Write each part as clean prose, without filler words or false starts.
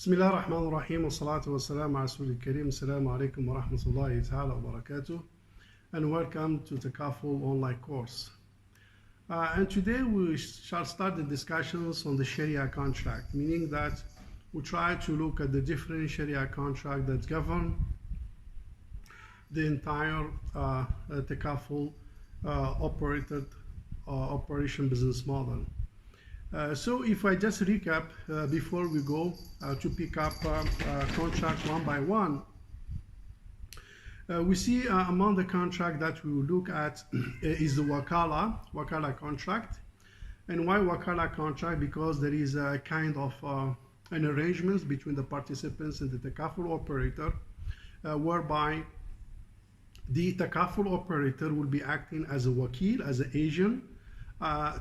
بسم الله الرحمن الرحيم والصلاة والسلام على رسول الكريم. السلام عليكم ورحمة الله تعالى وبركاته, and welcome to Takaful online course. And today we shall start the discussions on the Sharia contract, meaning that we try to look at the different Sharia contracts that govern the entire Takaful operation business model. So if I just recap before we go to pick up contract one by one, we see among the contract that we will look at is the Wakala contract. And why Wakala contract? Because there is a kind of an arrangement between the participants and the Takaful operator, whereby the Takaful operator will be acting as a wakil, as an agent,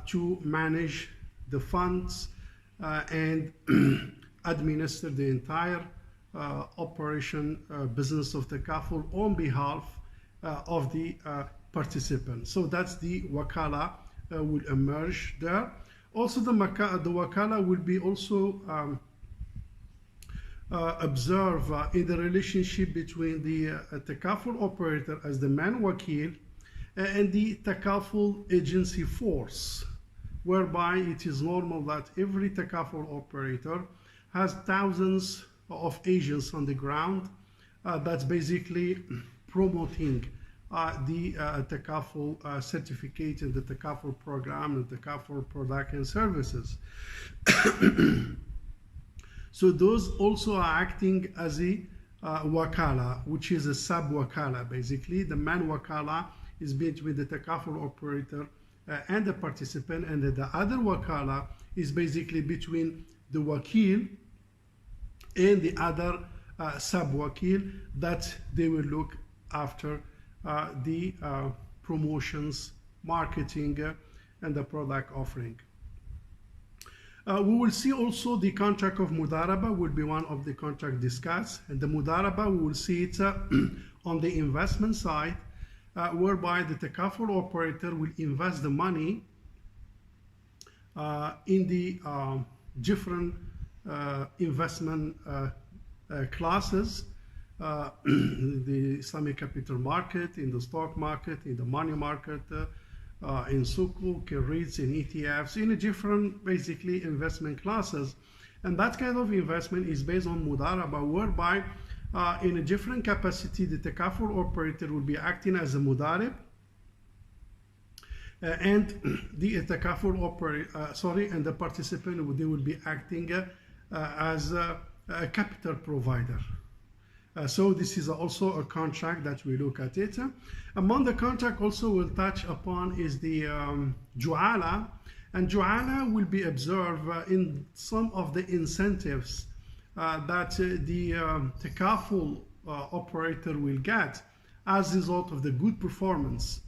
to manage the funds and administer the entire operation business of Takaful on behalf of the participants. So that's the Wakala will emerge there. Also the Wakala will be also observe in the relationship between the Takaful operator as the main wakil and the Takaful agency force, whereby it is normal that every Takaful operator has thousands of agents on the ground that's basically promoting the Takaful certificate and the Takaful program and the Takaful product and services. So those also are acting as a Wakala, which is a sub-Wakala. Basically, the main Wakala is between the Takaful operator and the participant, and the other Wakala is basically between the Wakil and the other sub-Wakil that they will look after the promotions, marketing, and the product offering. We will see also the contract of Mudaraba will be one of the contract discussed, and the Mudaraba we will see it on the investment side, whereby the Takaful operator will invest the money in the different investment classes, the Islamic capital market, in the stock market, in the money market, in sukuk, in REITs, in ETFs, in a different basically investment classes. And that kind of investment is based on Mudaraba, whereby in a different capacity, the Takaful operator will be acting as a Mudarib, and the Takaful operator, and the participant, they will be acting as a capital provider. So this is also a contract that we look at it. Among the contract also we'll touch upon is the Ju'ala, and Ju'ala will be observed in some of the incentives that the Takaful operator will get as a result of the good performance,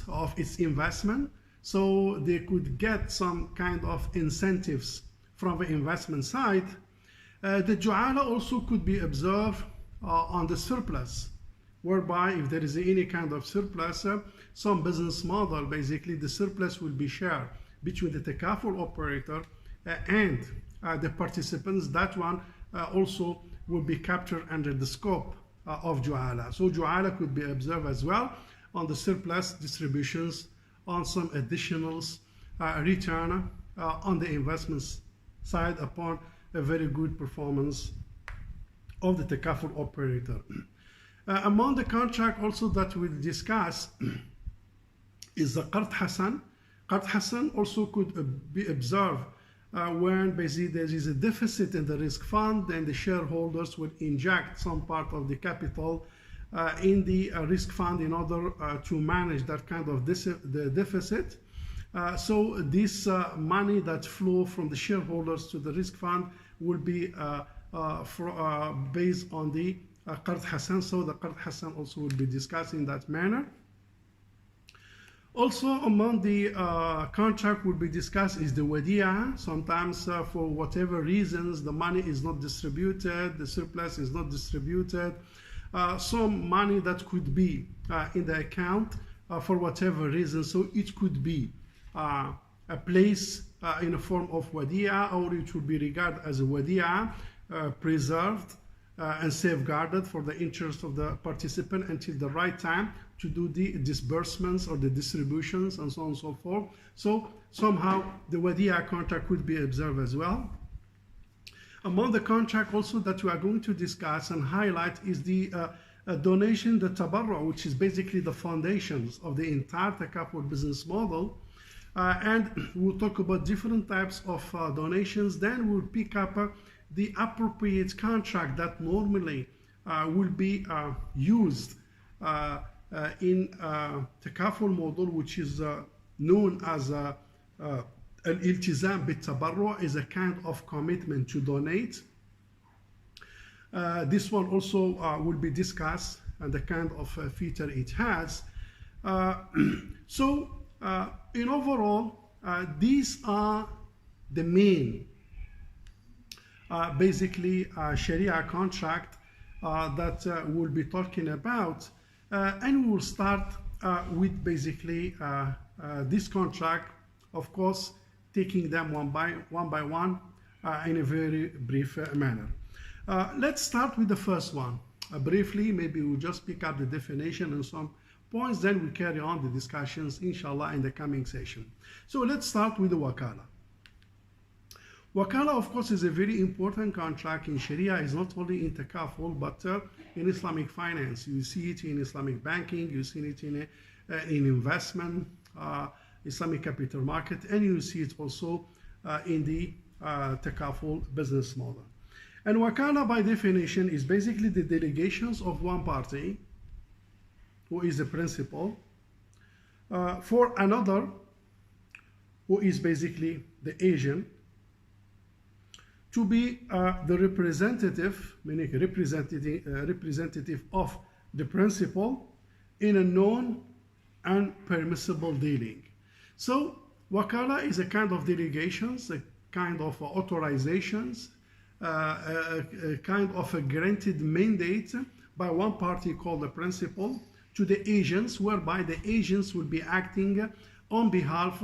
of its investment. So they could get some kind of incentives from the investment side. The Ju'ala also could be observed on the surplus, whereby if there is any kind of surplus, some business model, basically the surplus will be shared between the Takaful operator and the participants. That one also will be captured under the scope of Ju'ala. So Ju'ala could be observed as well on the surplus distributions, on some additionals return on the investments side upon a very good performance of the Takaful operator. Among the contract also that we'll discuss is the Qard Hasan. Qard Hasan also could be observed when basically there is a deficit in the risk fund, and the shareholders will inject some part of the capital in the risk fund in order to manage that kind of the deficit. So this money that flow from the shareholders to the risk fund will be based on the Qard Hasan. So the Qard Hasan also will be discussed in that manner. Also among the contract will be discussed is the Wadi'a. Sometimes for whatever reasons the money is not distributed, the surplus is not distributed, some money that could be in the account for whatever reason. So it could be a place in a form of wadi'a, or it will be regarded as a wadi'a, preserved and safeguarded for the interest of the participant until the right time to do the disbursements or the distributions and so on and so forth. So somehow the wadi'a contract could be observed as well. Among the contract also that we are going to discuss and highlight is the donation, the tabarru, which is basically the foundations of the entire Takaful business model. And we'll talk about different types of donations. Then we'll pick up the appropriate contract that normally will be used in Takaful model, which is known as al-iltizam bit-tabarru, is a kind of commitment to donate. This one also will be discussed and the kind of feature it has. So in overall, these are the main basically Sharia contract that we'll be talking about, and we'll start with basically this contract, of course taking them one by one in a very brief manner. Let's start with the first one. Briefly, maybe we'll just pick up the definition and some points, then we carry on the discussions inshallah in the coming session. So let's start with the wakala. Wakala, of course, is a very important contract in Sharia. It's not only in Takaful, but in Islamic finance. You see it in Islamic banking, you see it in investment, Islamic capital market, and you see it also in the Takaful business model. And wakala, by definition, is basically the delegations of one party, who is the principal, for another, who is basically the agent, to be the representative, meaning representative of the principal in a known and permissible dealing. So wakala is a kind of delegations, a kind of authorizations, a kind of a granted mandate by one party called the principal to the agents, whereby the agents will be acting on behalf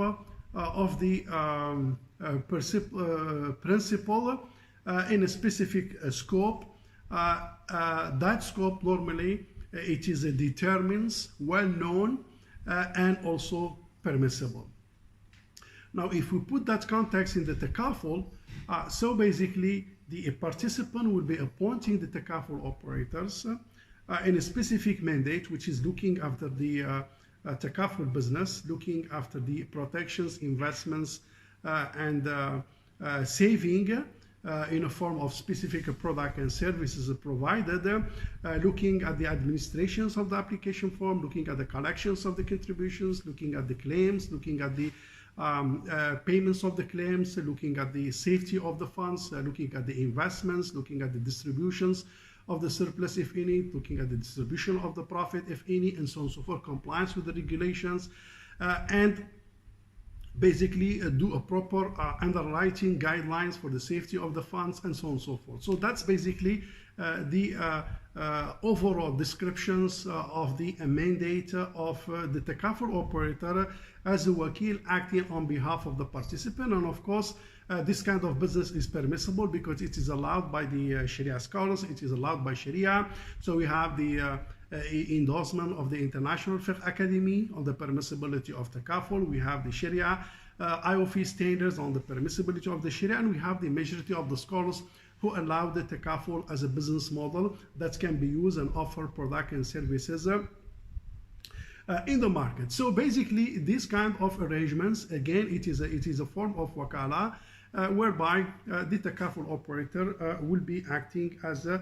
of the principal in a specific scope. That scope normally it is determines, well known, and also permissible. Now, if we put that context in the Takaful, so basically the participant will be appointing the Takaful operators in a specific mandate, which is looking after the Takaful business, looking after the protections, investments, and saving in a form of specific product and services provided, looking at the administrations of the application form, looking at the collections of the contributions, looking at the claims, looking at the payments of the claims, looking at the safety of the funds, looking at the investments, looking at the distributions of the surplus, if any, looking at the distribution of the profit, if any, and so on and so forth, compliance with the regulations, and basically do a proper underwriting guidelines for the safety of the funds, and so on and so forth. So that's basically the overall descriptions of the mandate of the Takaful operator as a wakil acting on behalf of the participant. And of course, this kind of business is permissible because it is allowed by the Sharia scholars, it is allowed by Sharia. So we have the endorsement of the International Fiqh Academy on the permissibility of Takaful. We have the Sharia IOF standards on the permissibility of the Sharia, and we have the majority of the scholars who allow the Takaful as a business model that can be used and offer product and services in the market. So basically, this kind of arrangements, again, it is a form of wakala, whereby the Takaful operator will be acting as the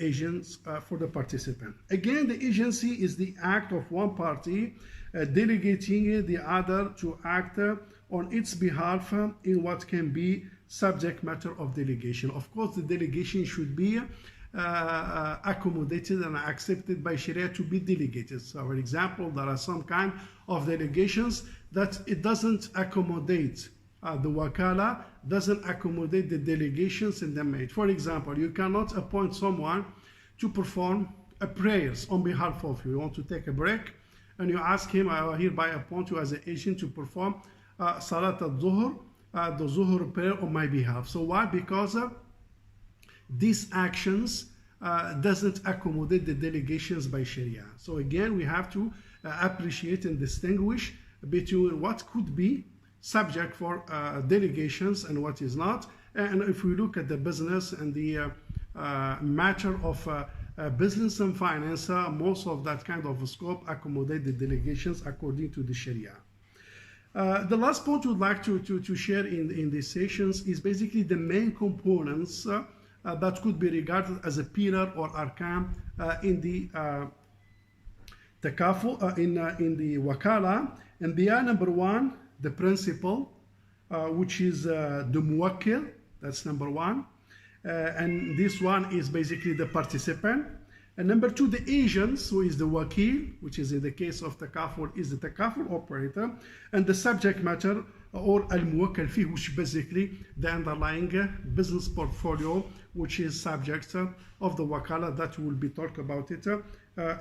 agents for the participant. Again, the agency is the act of one party delegating the other to act on its behalf in what can be subject matter of delegation. Of course, the delegation should be accommodated and accepted by Sharia to be delegated. So, for example, there are some kind of delegations that it doesn't accommodate the wakala, doesn't accommodate the delegations in the made. For example, you cannot appoint someone to perform prayers on behalf of you. You want to take a break, and you ask him, I hereby appoint you as an agent to perform Salat al-Zuhr, the Zuhr prayer on my behalf. So why? Because these actions doesn't accommodate the delegations by Sharia. So again, we have to appreciate and distinguish between what could be subject for delegations and what is not. And if we look at the business and the matter of business and finance, most of that kind of scope accommodate the delegations according to the Sharia. The last point we'd like to share in these sessions is basically the main components that could be regarded as a pillar or arkan in the Takaful, in the Wakala. And they are: number one, the principal, which is the muwakkil, that's number one. And this one is basically the participant. And number two, the agents, who is the wakil, which is in the case of Takaful, is the Takaful operator. And the subject matter, or al-muwakkal fi, which basically the underlying business portfolio, which is subject of the wakala, that will be talked about it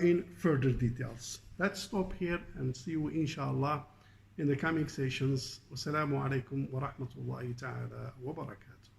in further details. Let's stop here and see you inshallah in the coming sessions. Wassalamu alaikum wa rahmatullahi ta'ala wa barakatuh.